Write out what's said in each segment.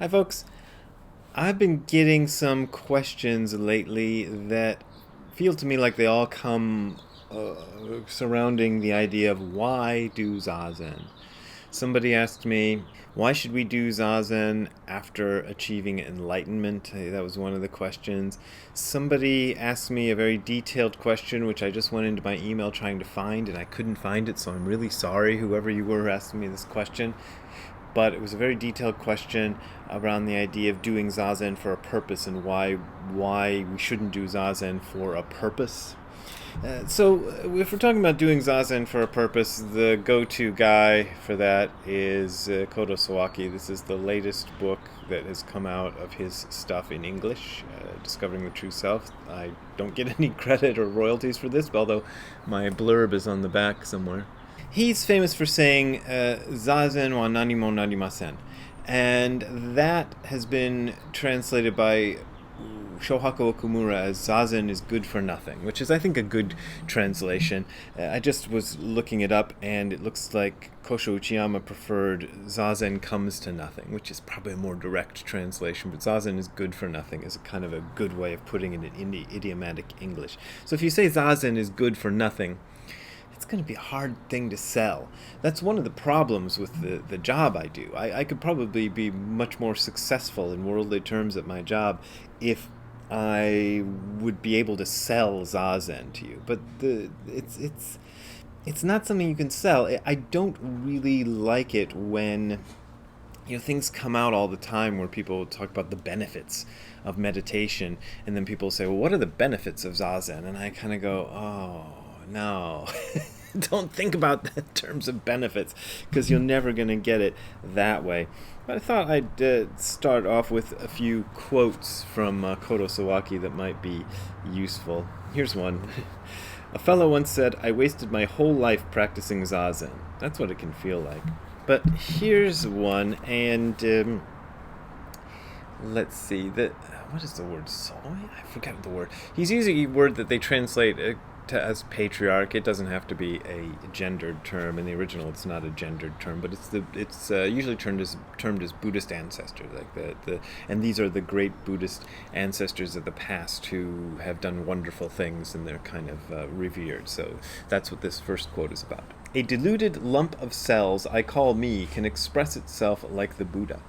Hi, folks. I've been getting some questions lately that feel to me like they all come surrounding the idea of why do Zazen. Somebody asked me, why should we do Zazen after achieving enlightenment? That was one of the questions. Somebody asked me a very detailed question, which I just went into my email trying to find, and I couldn't find it, so I'm really sorry, whoever you were asking me this question. But it was a very detailed question around the idea of doing Zazen for a purpose and why we shouldn't do Zazen for a purpose. So, if we're talking about doing Zazen for a purpose, the go-to guy for that is Kodo Sawaki. This is the latest book that has come out of his stuff in English, Discovering the True Self. I don't get any credit or royalties for this, although my blurb is on the back somewhere. He's famous for saying, Zazen wa nani mo narimasen. And that has been translated by Shohaku Okumura as Zazen is good for nothing, which is, I think, a good translation. I just was looking it up, and it looks like Kosho Uchiyama preferred Zazen comes to nothing, which is probably a more direct translation, but Zazen is good for nothing is a kind of a good way of putting it in idiomatic English. So if you say Zazen is good for nothing, it's going to be a hard thing to sell. That's one of the problems with the job I do. I could probably be much more successful in worldly terms at my job if I would be able to sell Zazen to you. But it's not something you can sell. I don't really like it when things come out all the time where people talk about the benefits of meditation, and then people say, well, what are the benefits of Zazen? And I kind of go, oh, no. Don't think about that in terms of benefits, because you're never going to get it that way. But I thought I'd start off with a few quotes from Kodo Sawaki that might be useful. Here's one. A fellow once said, I wasted my whole life practicing Zazen. That's what it can feel like. But here's one, and let's see. What is the word? Soy? I forgot the word. He's using a word that they translate as patriarch. It doesn't have to be a gendered term. In the original, it's not a gendered term, but it's usually termed as Buddhist ancestors, like and these are the great Buddhist ancestors of the past who have done wonderful things, and they're kind of revered. So that's what this first quote is about. A deluded lump of cells I call me can express itself like the Buddha.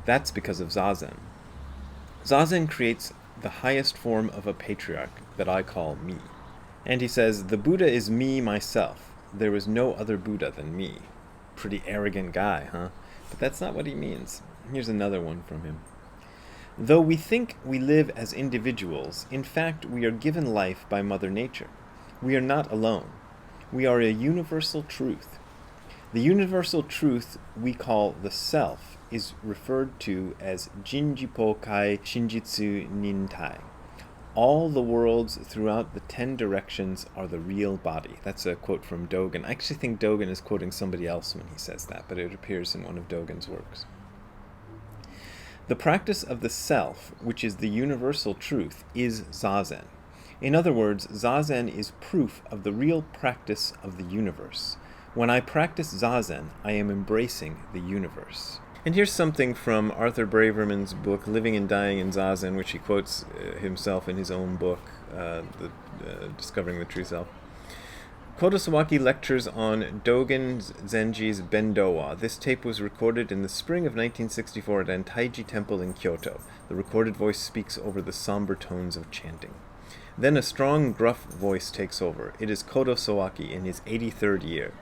That's because of Zazen. Zazen creates the highest form of a patriarch that I call me. And he says, the Buddha is me, myself. There is no other Buddha than me. Pretty arrogant guy, huh? But that's not what he means. Here's another one from him. Though we think we live as individuals, in fact we are given life by Mother Nature. We are not alone. We are a universal truth. The universal truth we call the self is referred to as Jinjipo Kai Shinjitsu Nintai. All the worlds throughout the 10 directions are the real body. That's a quote from Dogen. I actually think Dogen is quoting somebody else when he says that, but it appears in one of Dogen's works. The practice of the self, which is the universal truth, is Zazen. In other words, Zazen is proof of the real practice of the universe. When I practice Zazen, I am embracing the universe. And here's something from Arthur Braverman's book, Living and Dying in Zazen, which he quotes himself in his own book, Discovering the True Self. Kodo Sawaki lectures on Dogen Zenji's Bendowa. This tape was recorded in the spring of 1964 at Antaiji Temple in Kyoto. The recorded voice speaks over the somber tones of chanting. Then a strong, gruff voice takes over. It is Kodo Sawaki in his 83rd year.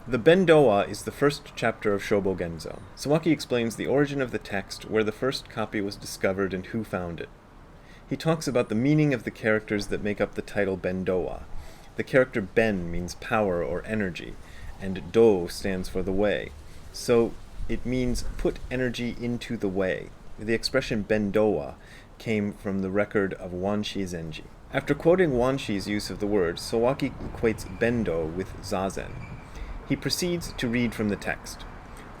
The Bendowa is the first chapter of Shobo Genzo. Sawaki explains the origin of the text, where the first copy was discovered and who found it. He talks about the meaning of the characters that make up the title Bendowa. The character Ben means power or energy, and Do stands for the way. So it means put energy into the way. The expression Bendowa came from the record of Wanshi Zenji. After quoting Wanshi's use of the word, Sawaki equates Bendo with Zazen. He proceeds to read from the text.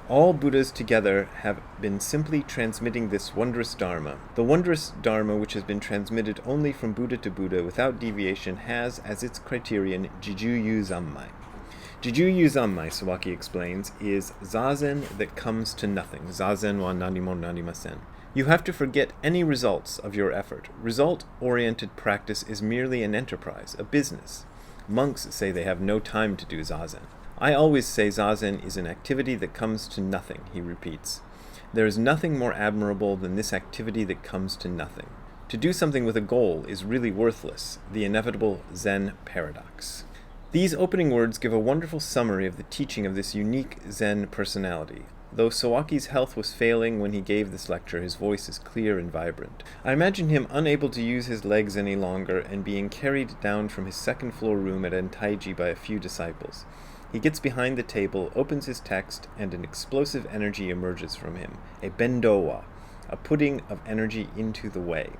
All Buddhas together have been simply transmitting this wondrous Dharma. The wondrous Dharma, which has been transmitted only from Buddha to Buddha without deviation, has as its criterion Jijuyu Zammai. Jujuyu Zanmai, Sawaki explains, is Zazen that comes to nothing. Zazen wa nanimo narimasen. You have to forget any results of your effort. Result-oriented practice is merely an enterprise, a business. Monks say they have no time to do Zazen. I always say Zazen is an activity that comes to nothing, he repeats. There is nothing more admirable than this activity that comes to nothing. To do something with a goal is really worthless, the inevitable Zen paradox. These opening words give a wonderful summary of the teaching of this unique Zen personality. Though Sawaki's health was failing when he gave this lecture, his voice is clear and vibrant. I imagine him unable to use his legs any longer and being carried down from his second-floor room at Entaiji by a few disciples. He gets behind the table, opens his text, and an explosive energy emerges from him, a bendowa, a putting of energy into the way.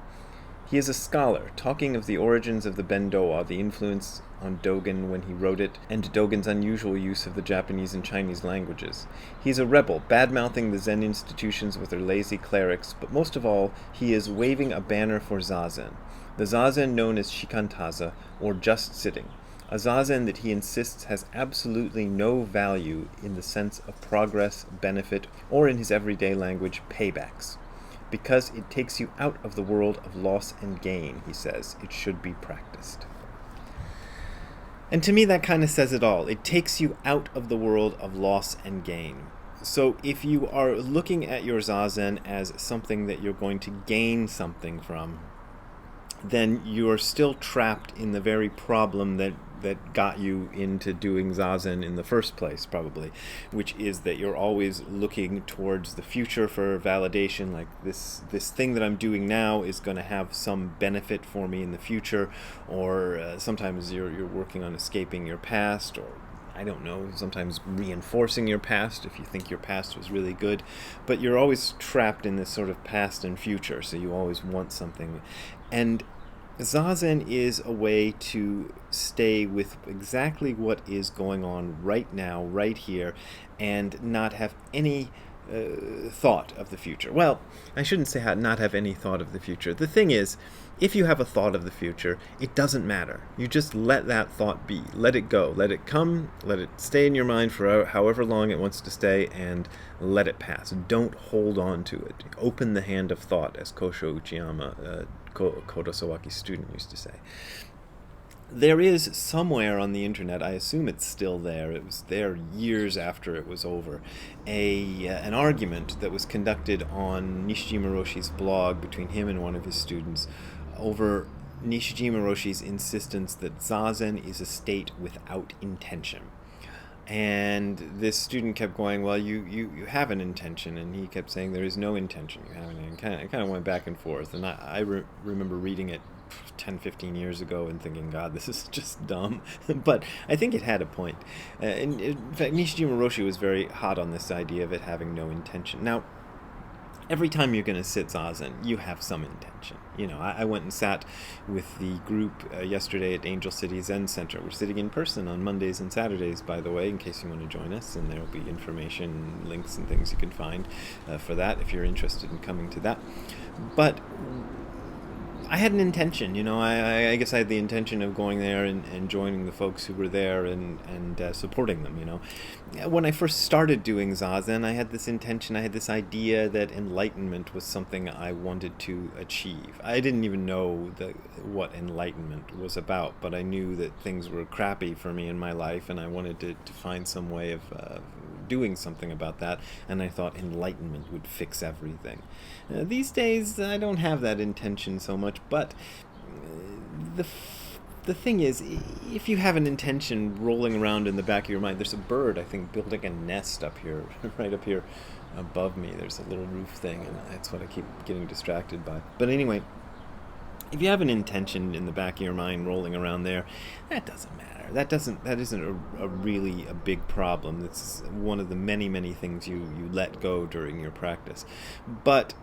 He is a scholar, talking of the origins of the bendowa, the influence on Dogen when he wrote it, and Dogen's unusual use of the Japanese and Chinese languages. He is a rebel, bad-mouthing the Zen institutions with their lazy clerics, but most of all, he is waving a banner for Zazen, the Zazen known as shikantaza, or just sitting. A Zazen that he insists has absolutely no value in the sense of progress, benefit, or in his everyday language, paybacks. Because it takes you out of the world of loss and gain, he says, it should be practiced. And to me that kind of says it all. It takes you out of the world of loss and gain. So if you are looking at your Zazen as something that you're going to gain something from, then you are still trapped in the very problem that got you into doing Zazen in the first place, probably, which is that you're always looking towards the future for validation, like this thing that I'm doing now is going to have some benefit for me in the future, or sometimes you're working on escaping your past, or I don't know, sometimes reinforcing your past if you think your past was really good, but you're always trapped in this sort of past and future, so you always want something. And Zazen is a way to stay with exactly what is going on right now, right here, and not have any thought of the future. Well, I shouldn't say not have any thought of the future. The thing is, if you have a thought of the future, it doesn't matter. You just let that thought be. Let it go. Let it come. Let it stay in your mind for however long it wants to stay, and let it pass. Don't hold on to it. Open the hand of thought, as Kosho Uchiyama, Kodo Sawaki's student, used to say. There is somewhere on the internet, I assume it's still there, it was there years after it was over, an argument that was conducted on Nishijima Roshi's blog between him and one of his students over Nishijima Roshi's insistence that Zazen is a state without intention. And this student kept going, well, you have an intention, and he kept saying there is no intention. You have it kind of went back and forth, and I remember reading it 10, 15 years ago and thinking, God, this is just dumb. But I think it had a point. In fact, Nishijima Roshi was very hot on this idea of it having no intention. Now, every time you're going to sit Zazen, you have some intention. You know, I went and sat with the group yesterday at Angel City Zen Center. We're sitting in person on Mondays and Saturdays, by the way, in case you want to join us. And there will be information, links, and things you can find for that if you're interested in coming to that. But I had an intention, you know, I guess I had the intention of going there and joining the folks who were there and supporting them, you know. When I first started doing Zazen, I had this intention, I had this idea that enlightenment was something I wanted to achieve. I didn't even know what enlightenment was about, but I knew that things were crappy for me in my life, and I wanted to find some way of doing something about that, and I thought enlightenment would fix everything. These days, I don't have that intention so much, but the thing is, if you have an intention rolling around in the back of your mind, there's a bird, I think, building a nest up here, right up here above me. There's a little roof thing, and that's what I keep getting distracted by. But anyway, if you have an intention in the back of your mind rolling around there, that doesn't matter. That isn't a really a big problem. It's one of the many things you let go during your practice. But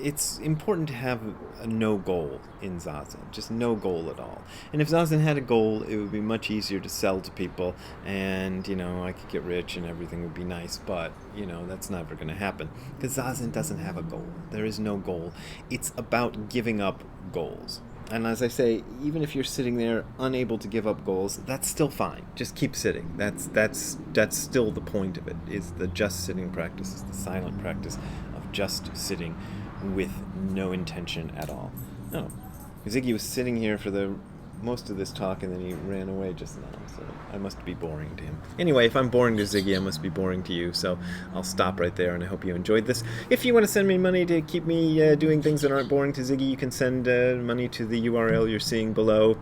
it's important to have a no goal in Zazen, just no goal at all. And if Zazen had a goal, it would be much easier to sell to people, and, you know, I could get rich and everything would be nice, but, you know, that's never going to happen, because Zazen doesn't have a goal. There is no goal. It's about giving up goals. And as I say, even if you're sitting there unable to give up goals, that's still fine. Just keep sitting. That's still the point of it, is the just sitting practice, is the silent practice of just sitting with no intention at all. No. Ziggy was sitting here for the most of this talk, and then he ran away just now, so I must be boring to him. Anyway, if I'm boring to Ziggy, I must be boring to you, so I'll stop right there, and I hope you enjoyed this. If you want to send me money to keep me doing things that aren't boring to Ziggy, you can send money to the URL you're seeing below.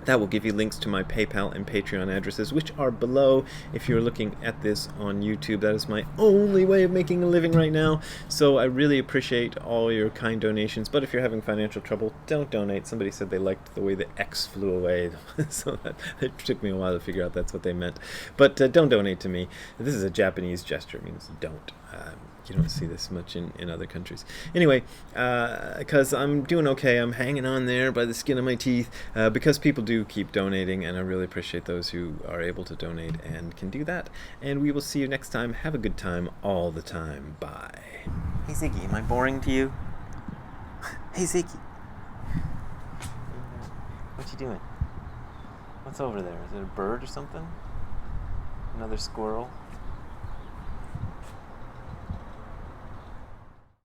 That will give you links to my PayPal and Patreon addresses, which are below if you're looking at this on YouTube. That is my only way of making a living right now. So I really appreciate all your kind donations. But if you're having financial trouble, don't donate. Somebody said they liked the way the X flew away. So it took me a while to figure out that's what they meant. But don't donate to me. This is a Japanese gesture. It means don't. You don't see this much in other countries. Anyway, because I'm doing okay, I'm hanging on there by the skin of my teeth, because people do keep donating, and I really appreciate those who are able to donate and can do that. And we will see you next time. Have a good time all the time. Bye. Hey, Ziggy, am I boring to you? Hey, Ziggy. What you doing? What's over there? Is it a bird or something? Another squirrel?